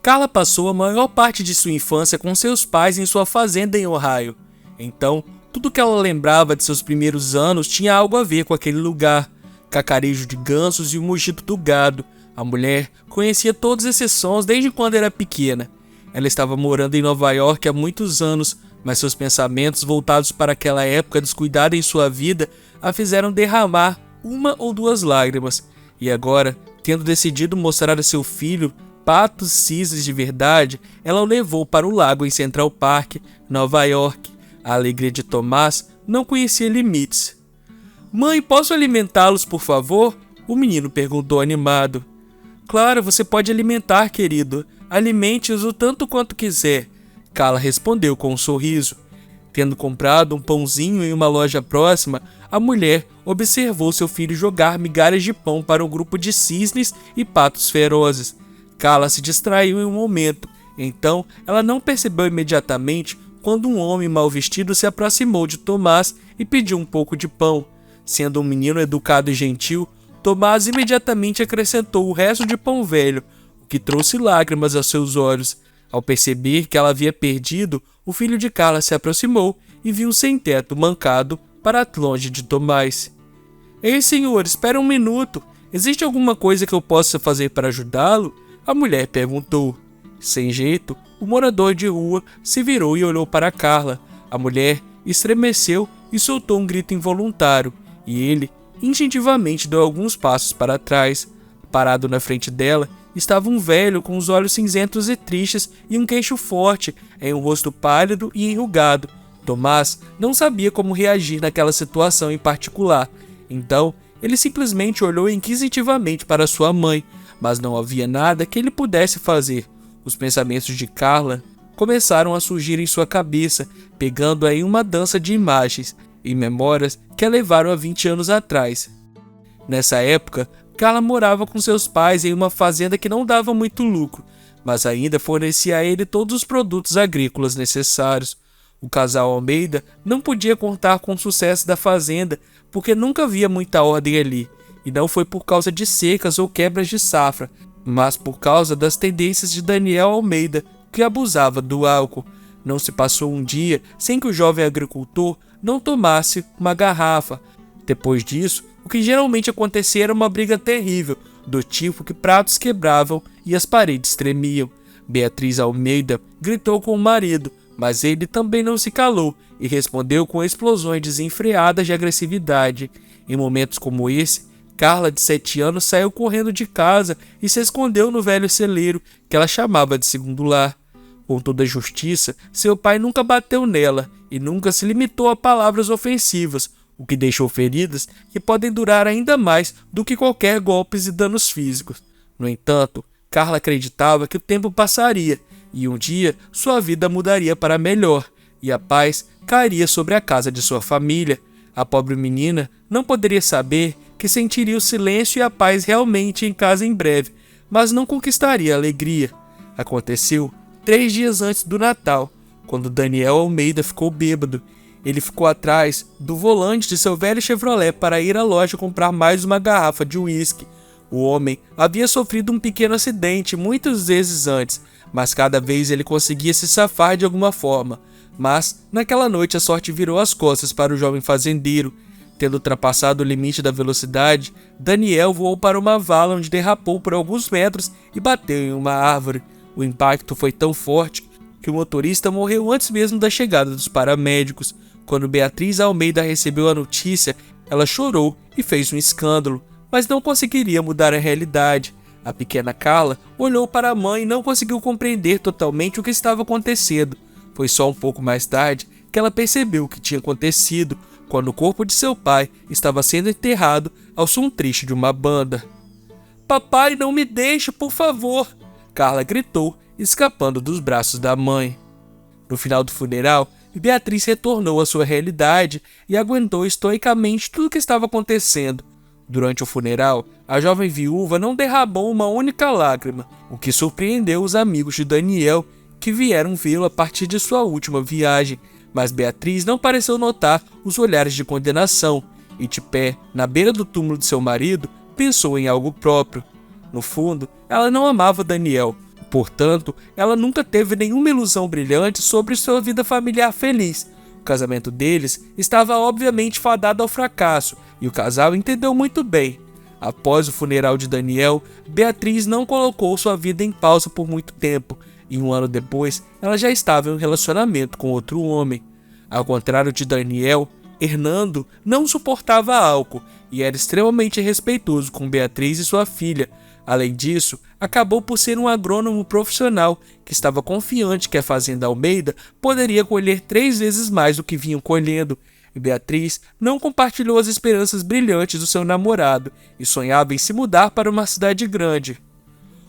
Carla passou a maior parte de sua infância com seus pais em sua fazenda em Ohio. Então, tudo que ela lembrava de seus primeiros anos tinha algo a ver com aquele lugar. Cacarejo de gansos e o mugido do gado. A mulher conhecia todos esses sons desde quando era pequena. Ela estava morando em Nova York há muitos anos, mas seus pensamentos voltados para aquela época descuidada em sua vida a fizeram derramar uma ou duas lágrimas. E agora, tendo decidido mostrar a seu filho patos cisnes de verdade, ela o levou para o lago em Central Park, Nova York. A alegria de Tomás não conhecia limites. "Mãe, posso alimentá-los, por favor?" o menino perguntou animado. "Claro, você pode alimentar, querido. Alimente-os o tanto quanto quiser." Carla respondeu com um sorriso. Tendo comprado um pãozinho em uma loja próxima, a mulher observou seu filho jogar migalhas de pão para um grupo de cisnes e patos ferozes. Carla se distraiu em um momento, então ela não percebeu imediatamente quando um homem mal vestido se aproximou de Tomás e pediu um pouco de pão. Sendo um menino educado e gentil, Tomás imediatamente acrescentou o resto de pão velho, o que trouxe lágrimas aos seus olhos. Ao perceber que ela havia perdido, o filho de Carla se aproximou e viu um sem-teto mancado para longe de Tomás. "Ei, senhor, espere um minuto. Existe alguma coisa que eu possa fazer para ajudá-lo?" a mulher perguntou. Sem jeito, o morador de rua se virou e olhou para Carla. A mulher estremeceu e soltou um grito involuntário, e ele instintivamente deu alguns passos para trás. Parado na frente dela estava um velho com os olhos cinzentos e tristes e um queixo forte, em um rosto pálido e enrugado. Tomás não sabia como reagir naquela situação em particular, então ele simplesmente olhou inquisitivamente para sua mãe, mas não havia nada que ele pudesse fazer. Os pensamentos de Carla começaram a surgir em sua cabeça, pegando-a em uma dança de imagens e memórias que a levaram a 20 anos atrás. Nessa época, Carla morava com seus pais em uma fazenda que não dava muito lucro, mas ainda fornecia a ele todos os produtos agrícolas necessários. O casal Almeida não podia contar com o sucesso da fazenda porque nunca havia muita ordem ali, e não foi por causa de secas ou quebras de safra, mas por causa das tendências de Daniel Almeida, que abusava do álcool. Não se passou um dia sem que o jovem agricultor não tomasse uma garrafa. Depois disso, o que geralmente acontecia era uma briga terrível, do tipo que pratos quebravam e as paredes tremiam. Beatriz Almeida gritou com o marido, mas ele também não se calou e respondeu com explosões desenfreadas de agressividade. Em momentos como esse, Carla, de 7 anos, saiu correndo de casa e se escondeu no velho celeiro, que ela chamava de segundo lar. Com toda a justiça, seu pai nunca bateu nela e nunca se limitou a palavras ofensivas, o que deixou feridas que podem durar ainda mais do que qualquer golpes e danos físicos. No entanto, Carla acreditava que o tempo passaria e um dia sua vida mudaria para melhor e a paz cairia sobre a casa de sua família. A pobre menina não poderia saber que sentiria o silêncio e a paz realmente em casa em breve, mas não conquistaria a alegria. Aconteceu 3 dias antes do Natal, quando Daniel Almeida ficou bêbado. Ele ficou atrás do volante de seu velho Chevrolet para ir à loja comprar mais uma garrafa de uísque. O homem havia sofrido um pequeno acidente muitas vezes antes, mas cada vez ele conseguia se safar de alguma forma. Mas, naquela noite, a sorte virou as costas para o jovem fazendeiro. Tendo ultrapassado o limite da velocidade, Daniel voou para uma vala onde derrapou por alguns metros e bateu em uma árvore. O impacto foi tão forte que o motorista morreu antes mesmo da chegada dos paramédicos. Quando Beatriz Almeida recebeu a notícia, ela chorou e fez um escândalo, mas não conseguiria mudar a realidade. A pequena Carla olhou para a mãe e não conseguiu compreender totalmente o que estava acontecendo. Foi só um pouco mais tarde que ela percebeu o que tinha acontecido, quando o corpo de seu pai estava sendo enterrado ao som triste de uma banda. "Papai, não me deixe, por favor!" Carla gritou, escapando dos braços da mãe. No final do funeral, Beatriz retornou à sua realidade e aguentou estoicamente tudo o que estava acontecendo. Durante o funeral, a jovem viúva não derramou uma única lágrima, o que surpreendeu os amigos de Daniel, que vieram vê-lo a partir de sua última viagem, mas Beatriz não pareceu notar os olhares de condenação e, de pé na beira do túmulo de seu marido, pensou em algo próprio. No fundo, ela não amava Daniel. Portanto, ela nunca teve nenhuma ilusão brilhante sobre sua vida familiar feliz. O casamento deles estava obviamente fadado ao fracasso, e o casal entendeu muito bem. Após o funeral de Daniel, Beatriz não colocou sua vida em pausa por muito tempo, e um ano depois ela já estava em um relacionamento com outro homem. Ao contrário de Daniel, Hernando não suportava álcool e era extremamente respeitoso com Beatriz e sua filha. Além disso, acabou por ser um agrônomo profissional que estava confiante que a fazenda Almeida poderia colher 3 vezes mais do que vinham colhendo. E Beatriz não compartilhou as esperanças brilhantes do seu namorado e sonhava em se mudar para uma cidade grande.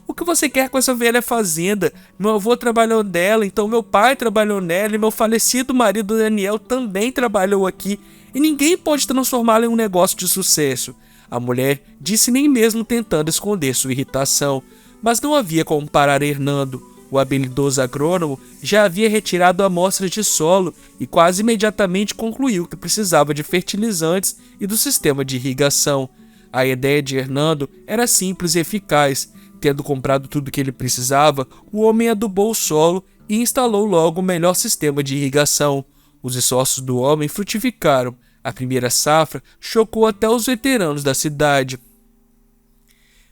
O que você quer com essa velha fazenda? Meu avô trabalhou nela, então meu pai trabalhou nela e meu falecido marido Daniel também trabalhou aqui e ninguém pode transformá-la em um negócio de sucesso. A mulher disse, nem mesmo tentando esconder sua irritação, mas não havia como parar Hernando. O habilidoso agrônomo já havia retirado amostras de solo e quase imediatamente concluiu que precisava de fertilizantes e do sistema de irrigação. A ideia de Hernando era simples e eficaz. Tendo comprado tudo o que ele precisava, o homem adubou o solo e instalou logo o melhor sistema de irrigação. Os esforços do homem frutificaram. A primeira safra chocou até os veteranos da cidade.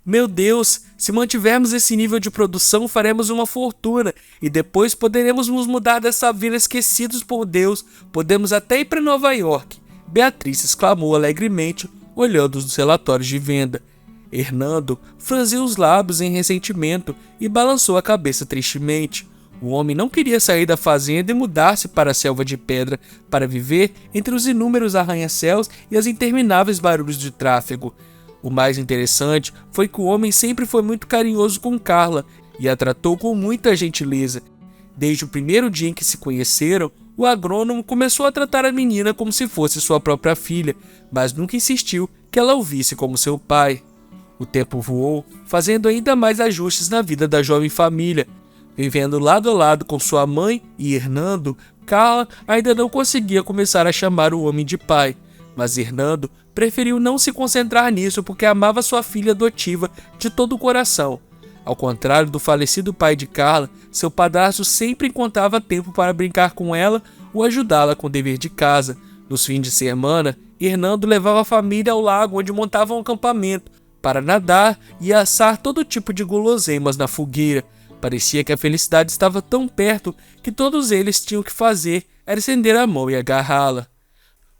Meu Deus, se mantivermos esse nível de produção, faremos uma fortuna e depois poderemos nos mudar dessa vila esquecidos por Deus. Podemos até ir para Nova York. Beatriz exclamou alegremente, olhando os relatórios de venda. Hernando franziu os lábios em ressentimento e balançou a cabeça tristemente. O homem não queria sair da fazenda e mudar-se para a selva de pedra para viver entre os inúmeros arranha-céus e os intermináveis barulhos de tráfego. O mais interessante foi que o homem sempre foi muito carinhoso com Carla e a tratou com muita gentileza. Desde o primeiro dia em que se conheceram, o agrônomo começou a tratar a menina como se fosse sua própria filha, mas nunca insistiu que ela o visse como seu pai. O tempo voou, fazendo ainda mais ajustes na vida da jovem família. Vivendo lado a lado com sua mãe e Hernando, Carla ainda não conseguia começar a chamar o homem de pai. Mas Hernando preferiu não se concentrar nisso porque amava sua filha adotiva de todo o coração. Ao contrário do falecido pai de Carla, seu padrasto sempre encontrava tempo para brincar com ela ou ajudá-la com o dever de casa. Nos fins de semana, Hernando levava a família ao lago onde montavam um acampamento para nadar e assar todo tipo de guloseimas na fogueira. Parecia que a felicidade estava tão perto que todos eles tinham que fazer era estender a mão e agarrá-la.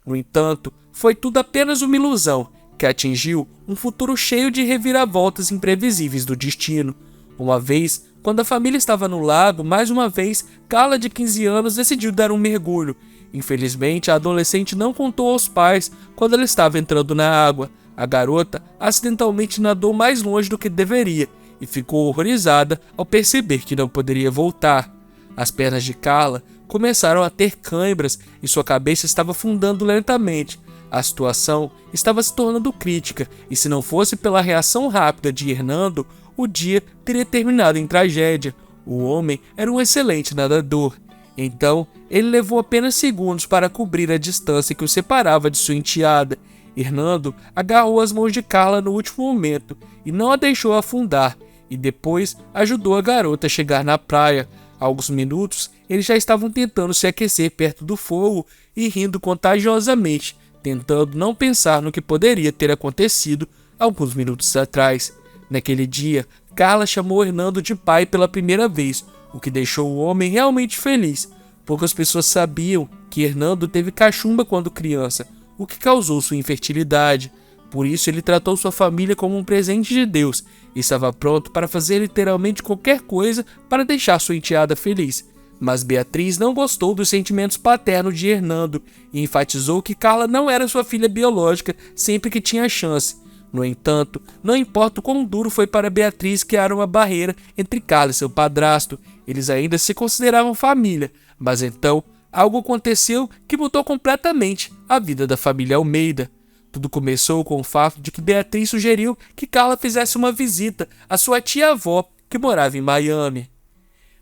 No entanto, foi tudo apenas uma ilusão que atingiu um futuro cheio de reviravoltas imprevisíveis do destino. Uma vez, quando a família estava no lago, mais uma vez, Carla, de 15 anos, decidiu dar um mergulho. Infelizmente, a adolescente não contou aos pais quando ela estava entrando na água. A garota acidentalmente nadou mais longe do que deveria e ficou horrorizada ao perceber que não poderia voltar. As pernas de Carla começaram a ter câimbras e sua cabeça estava afundando lentamente. A situação estava se tornando crítica e, se não fosse pela reação rápida de Hernando, o dia teria terminado em tragédia. O homem era um excelente nadador. Então, ele levou apenas segundos para cobrir a distância que o separava de sua enteada. Hernando agarrou as mãos de Carla no último momento e não a deixou afundar, e depois ajudou a garota a chegar na praia. Há alguns minutos, eles já estavam tentando se aquecer perto do fogo e rindo contagiosamente, tentando não pensar no que poderia ter acontecido alguns minutos atrás. Naquele dia, Carla chamou Hernando de pai pela primeira vez, o que deixou o homem realmente feliz. Poucas pessoas sabiam que Hernando teve cachumba quando criança, o que causou sua infertilidade. Por isso ele tratou sua família como um presente de Deus e estava pronto para fazer literalmente qualquer coisa para deixar sua enteada feliz. Mas Beatriz não gostou dos sentimentos paternos de Hernando e enfatizou que Carla não era sua filha biológica sempre que tinha chance. No entanto, não importa o quão duro foi para Beatriz criar uma barreira entre Carla e seu padrasto, eles ainda se consideravam família, mas então algo aconteceu que mudou completamente a vida da família Almeida. Tudo começou com o fato de que Beatriz sugeriu que Carla fizesse uma visita à sua tia-avó, que morava em Miami.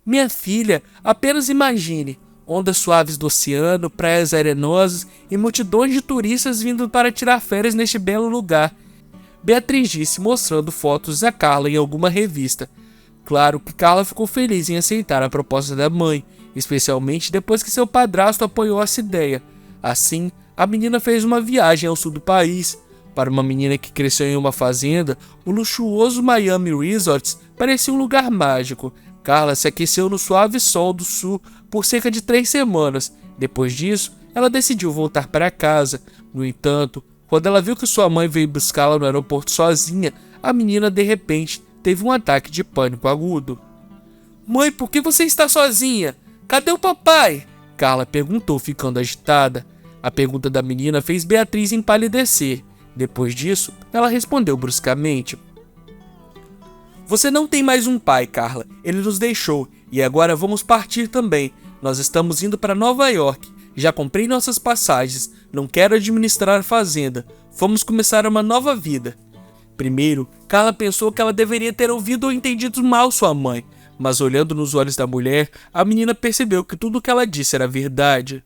Minha filha, apenas imagine, ondas suaves do oceano, praias arenosas e multidões de turistas vindo para tirar férias neste belo lugar, Beatriz disse, mostrando fotos a Carla em alguma revista. Claro que Carla ficou feliz em aceitar a proposta da mãe, especialmente depois que seu padrasto apoiou essa ideia. Assim, a menina fez uma viagem ao sul do país. Para uma menina que cresceu em uma fazenda, o luxuoso Miami Resorts parecia um lugar mágico. Carla se aqueceu no suave sol do sul por cerca de 3 semanas. Depois disso, ela decidiu voltar para casa. No entanto, quando ela viu que sua mãe veio buscá-la no aeroporto sozinha, a menina de repente teve um ataque de pânico agudo. "Mãe, por que você está sozinha? Cadê o papai?" Carla perguntou, ficando agitada. A pergunta da menina fez Beatriz empalidecer. Depois disso, ela respondeu bruscamente: "Você não tem mais um pai, Carla. Ele nos deixou e agora vamos partir também. Nós estamos indo para Nova York. Já comprei nossas passagens. Não quero administrar a fazenda. Vamos começar uma nova vida." Primeiro, Carla pensou que ela deveria ter ouvido ou entendido mal sua mãe, mas olhando nos olhos da mulher, a menina percebeu que tudo o que ela disse era verdade.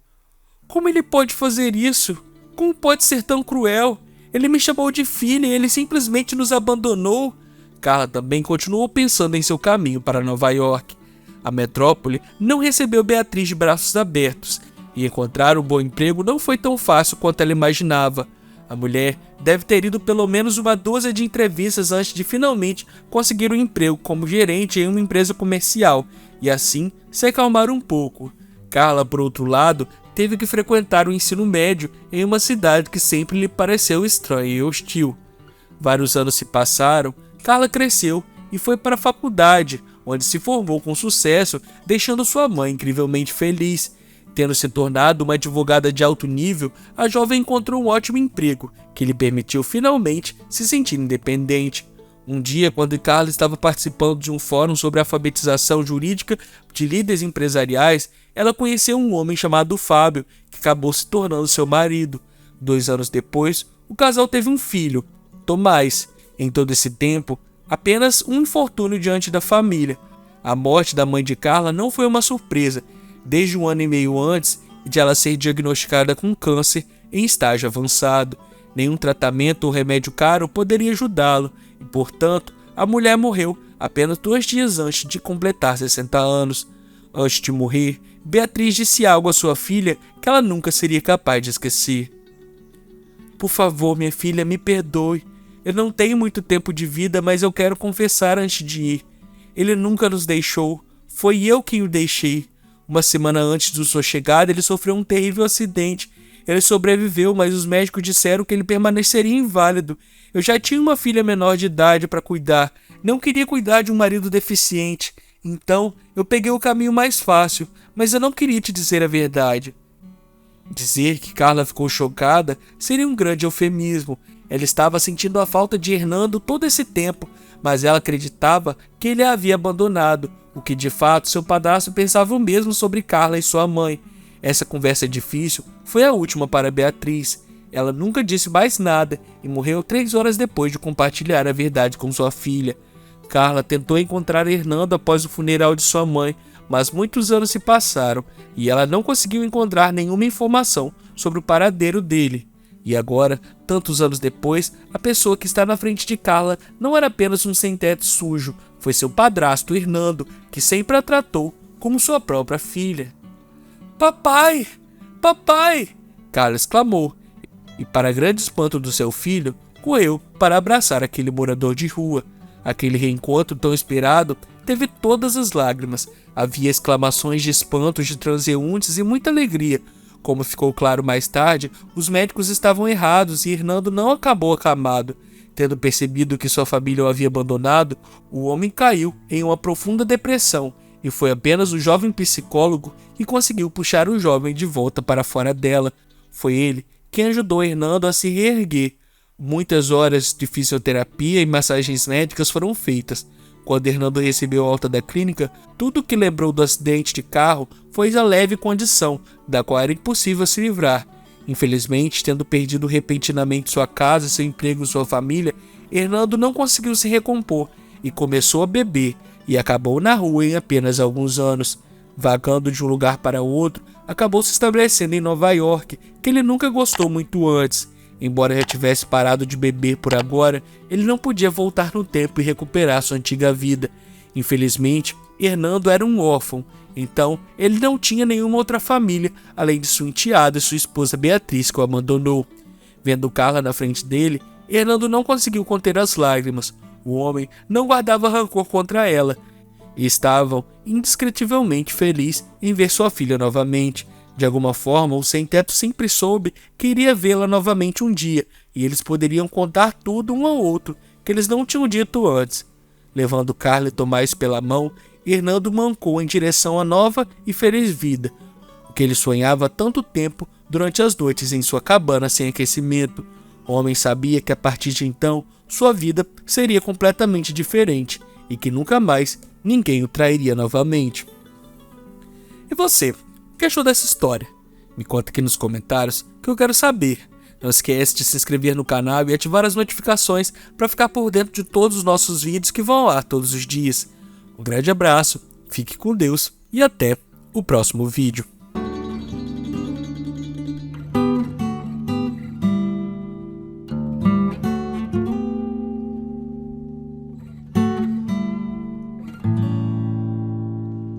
"Como ele pode fazer isso? Como pode ser tão cruel? Ele me chamou de filha e ele simplesmente nos abandonou." Carla também continuou pensando em seu caminho para Nova York. A metrópole não recebeu Beatriz de braços abertos, e encontrar um bom emprego não foi tão fácil quanto ela imaginava. A mulher deve ter ido pelo menos uma dúzia de entrevistas antes de finalmente conseguir um emprego como gerente em uma empresa comercial, e assim se acalmar um pouco. Carla, por outro lado, teve que frequentar o ensino médio em uma cidade que sempre lhe pareceu estranha e hostil. Vários anos se passaram, Carla cresceu e foi para a faculdade, onde se formou com sucesso, deixando sua mãe incrivelmente feliz. Tendo se tornado uma advogada de alto nível, a jovem encontrou um ótimo emprego, que lhe permitiu finalmente se sentir independente. Um dia, quando Carla estava participando de um fórum sobre a alfabetização jurídica de líderes empresariais, ela conheceu um homem chamado Fábio, que acabou se tornando seu marido. 2 anos depois, o casal teve um filho, Tomás. Em todo esse tempo, apenas um infortúnio diante da família. A morte da mãe de Carla não foi uma surpresa. Desde 1 ano e meio antes de ela ser diagnosticada com câncer em estágio avançado, nenhum tratamento ou remédio caro poderia ajudá-lo e, portanto, a mulher morreu apenas 2 dias antes de completar 60 anos. Antes de morrer, Beatriz disse algo à sua filha que ela nunca seria capaz de esquecer. "Por favor, minha filha, me perdoe. Eu não tenho muito tempo de vida, mas eu quero confessar antes de ir. Ele nunca nos deixou. Foi eu quem o deixei. Uma semana antes de sua chegada, ele sofreu um terrível acidente. Ele sobreviveu, mas os médicos disseram que ele permaneceria inválido. Eu já tinha uma filha menor de idade para cuidar. Não queria cuidar de um marido deficiente. Então, eu peguei o caminho mais fácil, mas eu não queria te dizer a verdade." Dizer que Carla ficou chocada seria um grande eufemismo. Ela estava sentindo a falta de Hernando todo esse tempo, mas ela acreditava que ele a havia abandonado, o que de fato seu padrasto pensava o mesmo sobre Carla e sua mãe. Essa conversa difícil foi a última para Beatriz. Ela nunca disse mais nada e morreu 3 horas depois de compartilhar a verdade com sua filha. Carla tentou encontrar Hernando após o funeral de sua mãe, mas muitos anos se passaram e ela não conseguiu encontrar nenhuma informação sobre o paradeiro dele. E agora, tantos anos depois, a pessoa que está na frente de Carla não era apenas um sem-teto sujo, foi seu padrasto Hernando, que sempre a tratou como sua própria filha. "Papai! Papai!" Carla exclamou, e para grande espanto do seu filho, correu para abraçar aquele morador de rua. Aquele reencontro tão esperado teve todas as lágrimas. Havia exclamações de espanto de transeuntes e muita alegria. Como ficou claro mais tarde, os médicos estavam errados e Hernando não acabou acamado. Tendo percebido que sua família o havia abandonado, o homem caiu em uma profunda depressão e foi apenas o jovem psicólogo que conseguiu puxar o jovem de volta para fora dela. Foi ele quem ajudou Hernando a se reerguer. Muitas horas de fisioterapia e massagens médicas foram feitas. Quando Hernando recebeu alta da clínica, tudo o que lembrou do acidente de carro foi a leve condição, da qual era impossível se livrar. Infelizmente, tendo perdido repentinamente sua casa, seu emprego e sua família, Hernando não conseguiu se recompor e começou a beber, e acabou na rua em apenas alguns anos. Vagando de um lugar para outro, acabou se estabelecendo em Nova York, que ele nunca gostou muito antes. Embora já tivesse parado de beber por agora, ele não podia voltar no tempo e recuperar sua antiga vida. Infelizmente, Hernando era um órfão, então ele não tinha nenhuma outra família além de sua enteada e sua esposa Beatriz, que o abandonou. Vendo Carla na frente dele, Hernando não conseguiu conter as lágrimas. O homem não guardava rancor contra ela e estava indescritivelmente feliz em ver sua filha novamente. De alguma forma, o sem-teto sempre soube que iria vê-la novamente um dia, e eles poderiam contar tudo um ao outro, que eles não tinham dito antes. Levando Carla e Tomás pela mão, Hernando mancou em direção à nova e feliz vida, o que ele sonhava há tanto tempo durante as noites em sua cabana sem aquecimento. O homem sabia que a partir de então, sua vida seria completamente diferente, e que nunca mais ninguém o trairia novamente. E você? O que achou dessa história? Me conta aqui nos comentários que eu quero saber. Não esquece de se inscrever no canal e ativar as notificações para ficar por dentro de todos os nossos vídeos que vão ao ar todos os dias. Um grande abraço, fique com Deus e até o próximo vídeo.